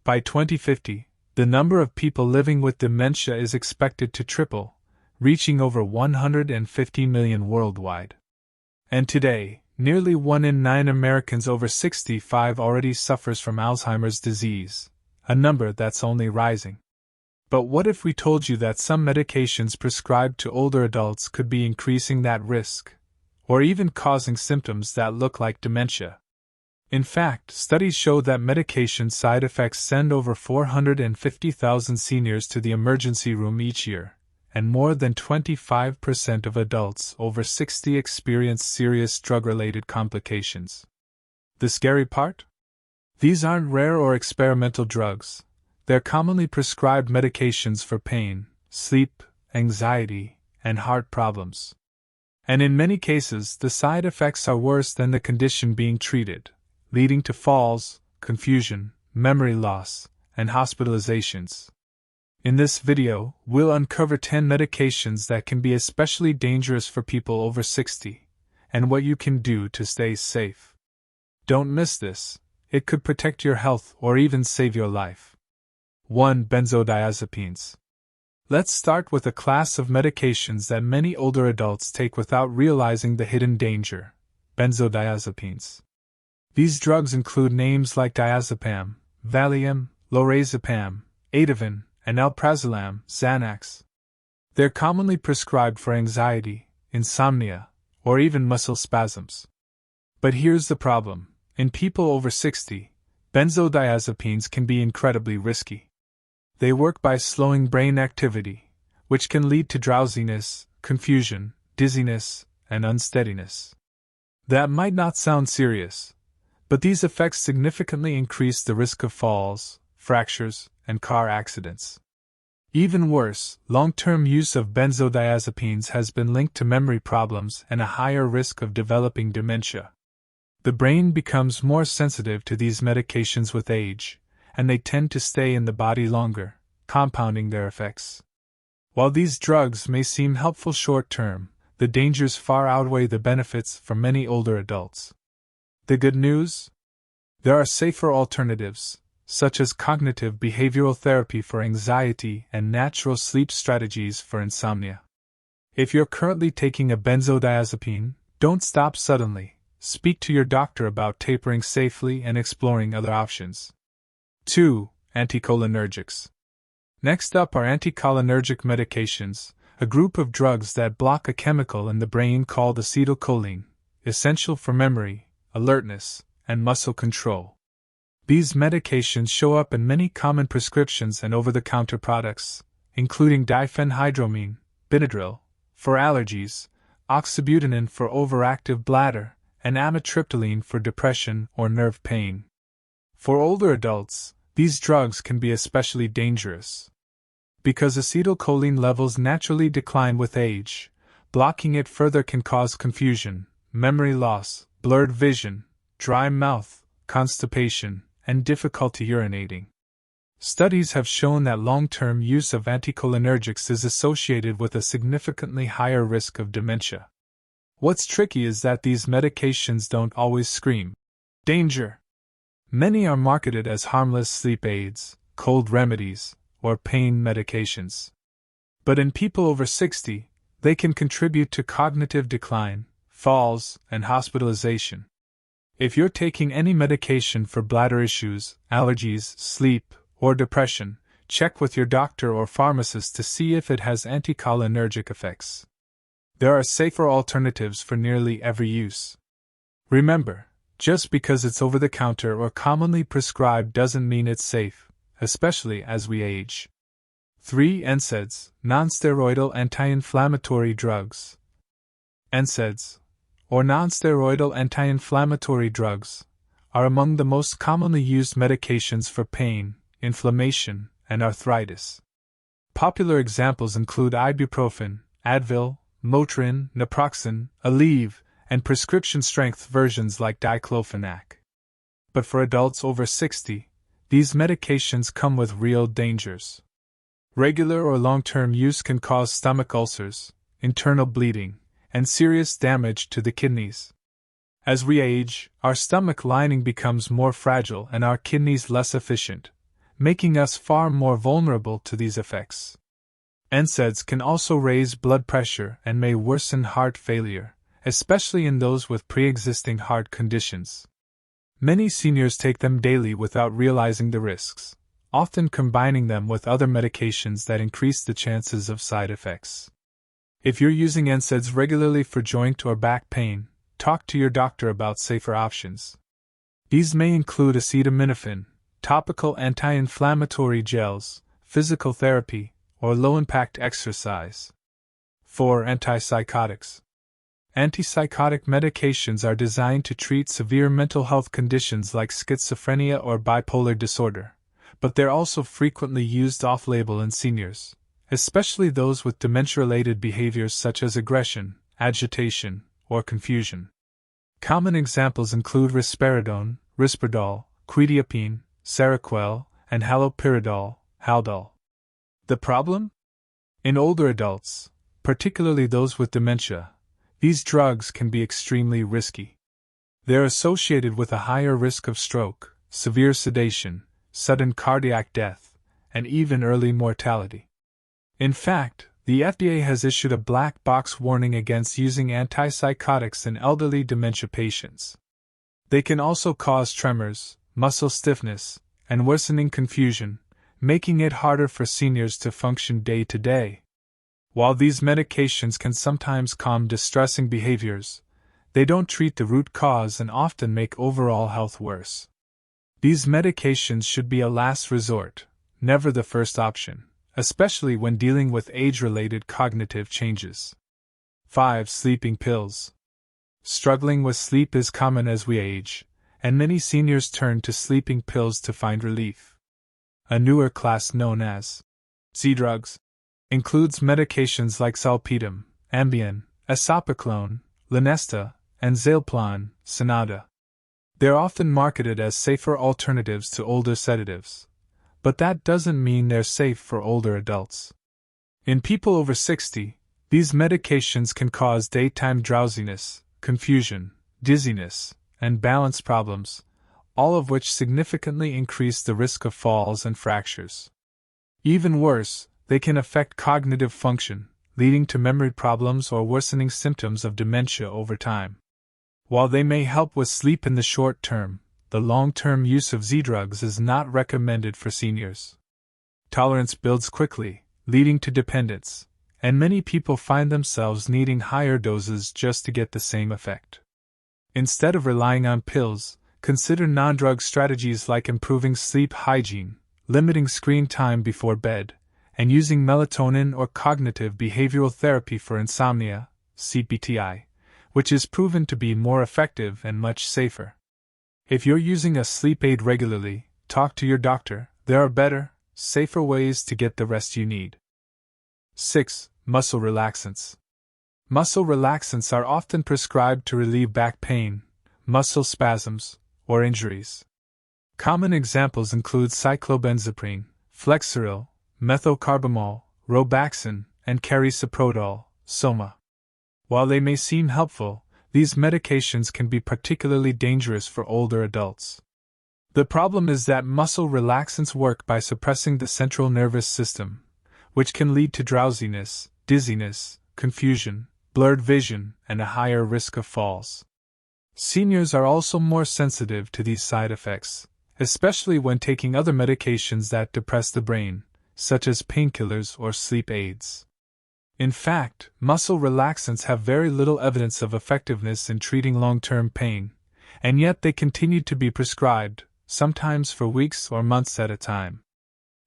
By 2050, the number of people living with dementia is expected to triple, reaching over 150 million worldwide. And today, nearly 1 in 9 Americans over 65 already suffers from Alzheimer's disease, a number that's only rising. But what if we told you that some medications prescribed to older adults could be increasing that risk, or even causing symptoms that look like dementia? In fact, studies show that medication side effects send over 450,000 seniors to the emergency room each year, and more than 25% of adults over 60 experience serious drug-related complications. The scary part? These aren't rare or experimental drugs. They're commonly prescribed medications for pain, sleep, anxiety, and heart problems. And in many cases, the side effects are worse than the condition being treated, leading to falls, confusion, memory loss, and hospitalizations. In this video, we'll uncover 10 medications that can be especially dangerous for people over 60, and what you can do to stay safe. Don't miss this. It could protect your health or even save your life. 1. Benzodiazepines. Let's start with a class of medications that many older adults take without realizing the hidden danger: benzodiazepines. These drugs include names like diazepam, Valium, lorazepam, Ativan, and alprazolam, Xanax. They're commonly prescribed for anxiety, insomnia, or even muscle spasms. But here's the problem: in people over 60, benzodiazepines can be incredibly risky. They work by slowing brain activity, which can lead to drowsiness, confusion, dizziness, and unsteadiness. That might not sound serious, but these effects significantly increase the risk of falls, fractures, and car accidents. Even worse, long-term use of benzodiazepines has been linked to memory problems and a higher risk of developing dementia. The brain becomes more sensitive to these medications with age, and they tend to stay in the body longer, compounding their effects. While these drugs may seem helpful short-term, the dangers far outweigh the benefits for many older adults. The good news? There are safer alternatives, such as cognitive behavioral therapy for anxiety and natural sleep strategies for insomnia. If you're currently taking a benzodiazepine, don't stop suddenly. Speak to your doctor about tapering safely and exploring other options. 2. Anticholinergics. Next up are anticholinergic medications, a group of drugs that block a chemical in the brain called acetylcholine, essential for memory, alertness, and muscle control. These medications show up in many common prescriptions and over-the-counter products, including diphenhydramine, Benadryl, for allergies, oxybutynin for overactive bladder, and amitriptyline for depression or nerve pain. For older adults, these drugs can be especially dangerous. Because acetylcholine levels naturally decline with age, blocking it further can cause confusion, memory loss, blurred vision, dry mouth, constipation, and difficulty urinating. Studies have shown that long-term use of anticholinergics is associated with a significantly higher risk of dementia. What's tricky is that these medications don't always scream danger. Many are marketed as harmless sleep aids, cold remedies, or pain medications. But in people over 60, they can contribute to cognitive decline, falls, and hospitalization. If you're taking any medication for bladder issues, allergies, sleep, or depression, check with your doctor or pharmacist to see if it has anticholinergic effects. There are safer alternatives for nearly every use. Remember, just because it's over-the-counter or commonly prescribed doesn't mean it's safe, especially as we age. 3. NSAIDs, non-steroidal anti-inflammatory drugs. NSAIDs, or non-steroidal anti-inflammatory drugs, are among the most commonly used medications for pain, inflammation, and arthritis. Popular examples include ibuprofen, Advil, Motrin, naproxen, Aleve, and prescription-strength versions like diclofenac. But for adults over 60, these medications come with real dangers. Regular or long-term use can cause stomach ulcers, internal bleeding, and serious damage to the kidneys. As we age, our stomach lining becomes more fragile and our kidneys less efficient, making us far more vulnerable to these effects. NSAIDs can also raise blood pressure and may worsen heart failure, especially in those with pre-existing heart conditions. Many seniors take them daily without realizing the risks, often combining them with other medications that increase the chances of side effects. If you're using NSAIDs regularly for joint or back pain, talk to your doctor about safer options. These may include acetaminophen, topical anti-inflammatory gels, physical therapy, or low-impact exercise. 4. Antipsychotics. Antipsychotic medications are designed to treat severe mental health conditions like schizophrenia or bipolar disorder, but they're also frequently used off-label in seniors, especially those with dementia-related behaviors such as aggression, agitation, or confusion. Common examples include risperidone, Risperdal, quetiapine, Seroquel, and haloperidol, Haldol. The problem? In older adults, particularly those with dementia, these drugs can be extremely risky. They're associated with a higher risk of stroke, severe sedation, sudden cardiac death, and even early mortality. In fact, the FDA has issued a black box warning against using antipsychotics in elderly dementia patients. They can also cause tremors, muscle stiffness, and worsening confusion, making it harder for seniors to function day to day. While these medications can sometimes calm distressing behaviors, they don't treat the root cause and often make overall health worse. These medications should be a last resort, never the first option, especially when dealing with age-related cognitive changes. 5. Sleeping pills. Struggling with sleep is common as we age, and many seniors turn to sleeping pills to find relief. A newer class known as Z-drugs includes medications like zolpidem, Ambien, esopicolone, Lunesta, and Zalplan, Sonata. They're often marketed as safer alternatives to older sedatives, but that doesn't mean they're safe for older adults. In people over 60, these medications can cause daytime drowsiness, confusion, dizziness, and balance problems, all of which significantly increase the risk of falls and fractures. Even worse, they can affect cognitive function, leading to memory problems or worsening symptoms of dementia over time. While they may help with sleep in the short term, the long-term use of Z-drugs is not recommended for seniors. Tolerance builds quickly, leading to dependence, and many people find themselves needing higher doses just to get the same effect. Instead of relying on pills, consider non-drug strategies like improving sleep hygiene, limiting screen time before bed, and using melatonin or cognitive behavioral therapy for insomnia, CBTI, which is proven to be more effective and much safer. If you're using a sleep aid regularly, talk to your doctor. There are better, safer ways to get the rest you need. 6. Muscle relaxants. Muscle relaxants are often prescribed to relieve back pain, muscle spasms, or injuries. Common examples include cyclobenzaprine, Flexeril, methocarbamol, Robaxin, and carisoprodol, Soma. While they may seem helpful, these medications can be particularly dangerous for older adults. The problem is that muscle relaxants work by suppressing the central nervous system, which can lead to drowsiness, dizziness, confusion, blurred vision, and a higher risk of falls. Seniors are also more sensitive to these side effects, especially when taking other medications that depress the brain, such as painkillers or sleep aids. In fact, muscle relaxants have very little evidence of effectiveness in treating long-term pain, and yet they continue to be prescribed, sometimes for weeks or months at a time.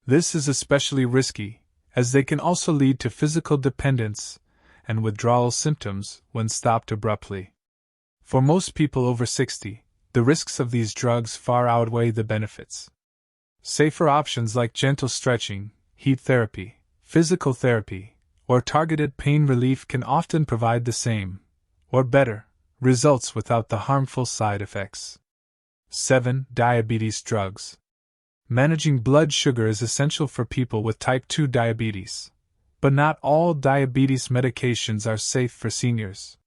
This is especially risky, as they can also lead to physical dependence and withdrawal symptoms when stopped abruptly. For most people over 60, the risks of these drugs far outweigh the benefits. Safer options like gentle stretching, heat therapy, physical therapy, or targeted pain relief can often provide the same, or better, results without the harmful side effects. 7. Diabetes drugs. Managing blood sugar is essential for people with type 2 diabetes, but not all diabetes medications are safe for seniors.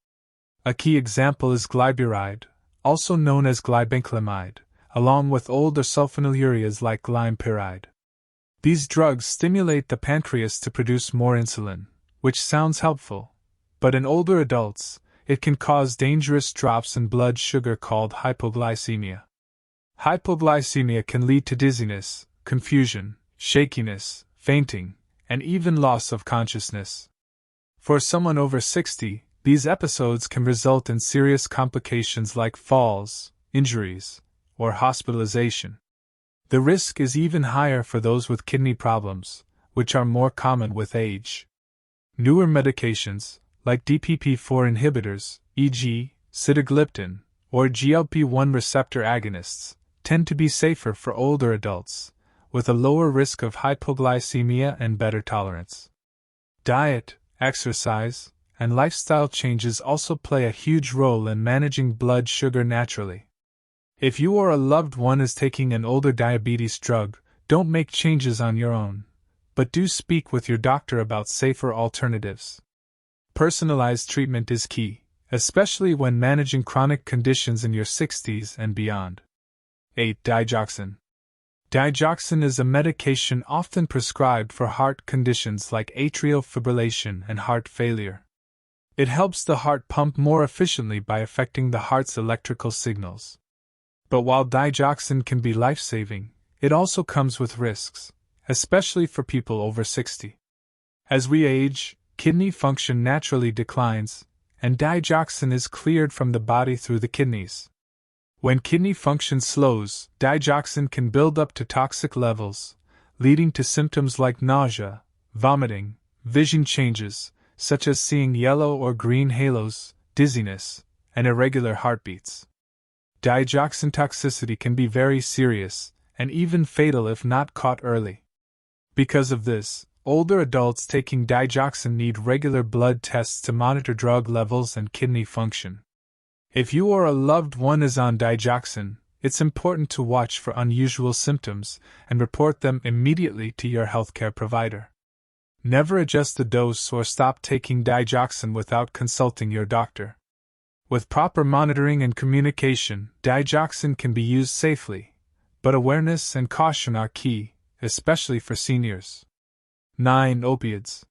A key example is glyburide, also known as glibenclamide, along with older sulfonylureas like glimepiride. These drugs stimulate the pancreas to produce more insulin, which sounds helpful, but in older adults, it can cause dangerous drops in blood sugar called hypoglycemia. Hypoglycemia can lead to dizziness, confusion, shakiness, fainting, and even loss of consciousness. For someone over 60, these episodes can result in serious complications like falls, injuries, or hospitalization. The risk is even higher for those with kidney problems, which are more common with age. Newer medications, like DPP-4 inhibitors, e.g., sitagliptin, or GLP-1 receptor agonists, tend to be safer for older adults, with a lower risk of hypoglycemia and better tolerance. Diet, exercise, and lifestyle changes also play a huge role in managing blood sugar naturally. If you or a loved one is taking an older diabetes drug, don't make changes on your own, but do speak with your doctor about safer alternatives. Personalized treatment is key, especially when managing chronic conditions in your 60s and beyond. 8. Dioxin. Dioxin is a medication often prescribed for heart conditions like atrial fibrillation and heart failure. It helps the heart pump more efficiently by affecting the heart's electrical signals. But while dioxin can be life-saving, it also comes with risks, especially for people over 60. As we age, kidney function naturally declines, and dioxin is cleared from the body through the kidneys. When kidney function slows, dioxin can build up to toxic levels, leading to symptoms like nausea, vomiting, vision changes, such as seeing yellow or green halos, dizziness, and irregular heartbeats. Dioxin toxicity can be very serious, and even fatal if not caught early. Because of this, older adults taking dioxin need regular blood tests to monitor drug levels and kidney function. If you or a loved one is on dioxin, it's important to watch for unusual symptoms and report them immediately to your healthcare provider. Never adjust the dose or stop taking dioxin without consulting your doctor. With proper monitoring and communication, dioxin can be used safely, but awareness and caution are key, especially for seniors. 9. Opioids.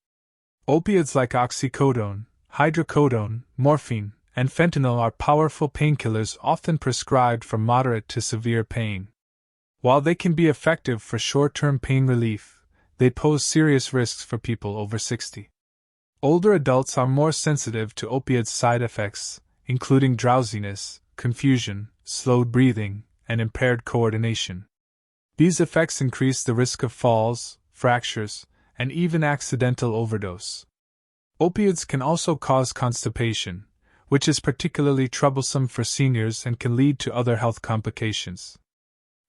Opioids like oxycodone, hydrocodone, morphine, and fentanyl are powerful painkillers often prescribed for moderate to severe pain. While they can be effective for short-term pain relief, they pose serious risks for people over 60. Older adults are more sensitive to opioid side effects, including drowsiness, confusion, slowed breathing, and impaired coordination. These effects increase the risk of falls, fractures, and even accidental overdose. Opioids can also cause constipation, which is particularly troublesome for seniors and can lead to other health complications.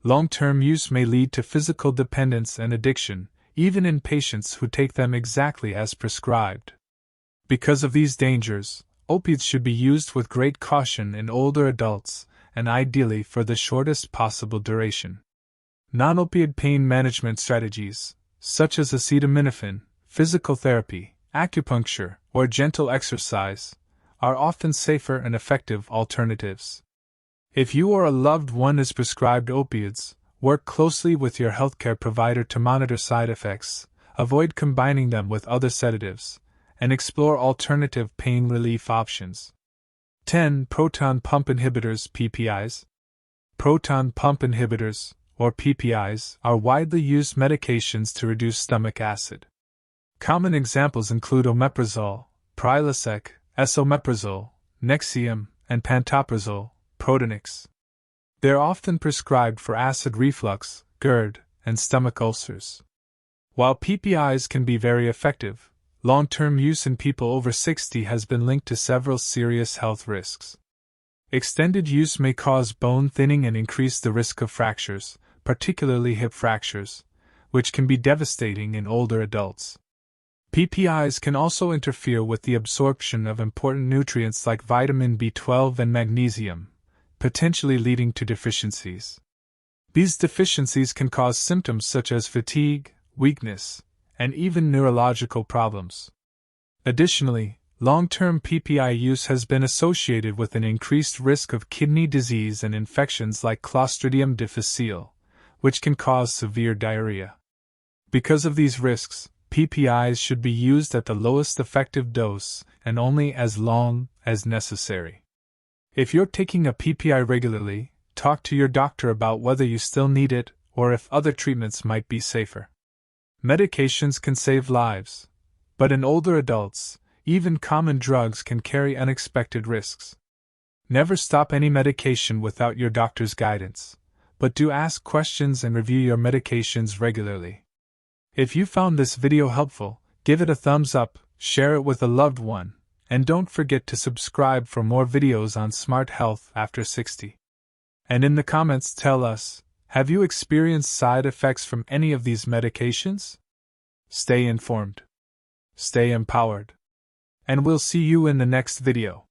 Long-term use may lead to physical dependence and addiction, even in patients who take them exactly as prescribed. Because of these dangers, opiates should be used with great caution in older adults, and ideally for the shortest possible duration. Non-opioid pain management strategies, such as acetaminophen, physical therapy, acupuncture, or gentle exercise, are often safer and effective alternatives. If you or a loved one is prescribed opioids, work closely with your healthcare provider to monitor side effects, avoid combining them with other sedatives, and explore alternative pain relief options. 10. Proton pump inhibitors (PPIs). Proton pump inhibitors, or PPIs, are widely used medications to reduce stomach acid. Common examples include omeprazole, Prilosec, esomeprazole, Nexium, and pantoprazole, Protonix. They are often prescribed for acid reflux, GERD, and stomach ulcers. While PPIs can be very effective, long-term use in people over 60 has been linked to several serious health risks. Extended use may cause bone thinning and increase the risk of fractures, particularly hip fractures, which can be devastating in older adults. PPIs can also interfere with the absorption of important nutrients like vitamin B12 and magnesium, potentially leading to deficiencies. These deficiencies can cause symptoms such as fatigue, weakness, and even neurological problems. Additionally, long-term PPI use has been associated with an increased risk of kidney disease and infections like Clostridium difficile, which can cause severe diarrhea. Because of these risks, PPIs should be used at the lowest effective dose and only as long as necessary. If you're taking a PPI regularly, talk to your doctor about whether you still need it or if other treatments might be safer. Medications can save lives, but in older adults, even common drugs can carry unexpected risks. Never stop any medication without your doctor's guidance, but do ask questions and review your medications regularly. If you found this video helpful, give it a thumbs up, share it with a loved one, and don't forget to subscribe for more videos on smart health after 60. And in the comments tell us, have you experienced side effects from any of these medications? Stay informed. Stay empowered. And we'll see you in the next video.